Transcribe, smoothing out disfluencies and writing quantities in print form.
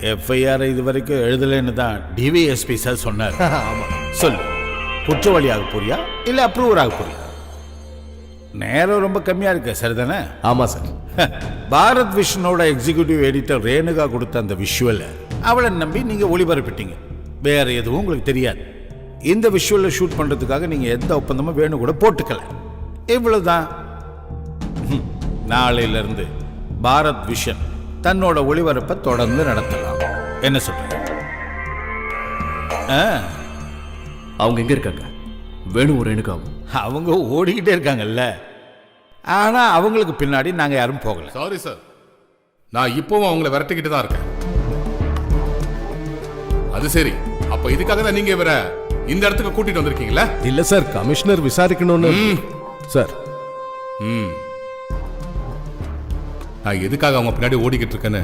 FIR இது வரைக்கும் எழுதலைன்னு தான் டிவிஎஸ்பி சார் சொன்னார். ஆமாம். சொல்லு, குற்றவாளி ஆக போறியா இல்லை அப்ரூவர் ஆக போறியா? நேரம் ரொம்ப கம்மியாக இருக்கு, சரிதானே? ஆமாம் சார். பாரத் விஷனோட எக்ஸிக்யூட்டிவ் எடிட்டர் ரேணுகா கொடுத்த அந்த விஷுவலை அவளை நம்பி நீங்கள் ஒளிபரப்பிட்டீங்க. வேற எதுவும் உங்களுக்கு தெரியாது. இந்த விஷுவலை ஷூட் பண்ணுறதுக்காக நீங்கள் எந்த ஒப்பந்தமும் வேணும் கூட போட்டுக்கல. இவ்வளவுதான். நாளையிலிருந்து பாரத் விஷன் தன்னோட ஒளிபரப்பை தொடர்ந்து நடத்தலாம். என்ன சொல்றீங்க? அவங்க எங்க இருக்காங்க? வேணும் ரேணுகாவும். அவங்க ஓடிக்கிட்டே இருக்காங்கல்ல. ஆனா அவங்களுக்கு பின்னாடி நாங்க யாரும் போகல. சாரி சார், நான் இப்பவும் அவங்கள விரட்டிக்கிட்டு தான் இருக்கேன். அது சரி, அப்ப இதுக்காக தான் நீங்க இவரை இந்த இடத்துக்கு கூட்டிட்டு வந்திருக்கீங்களா? இல்ல சார், கமிஷனர் விசாரிக்கணும்னு. சார், நான் எதுக்காக அவங்க பின்னாடி ஓடிக்கிட்டு இருக்கேன்னு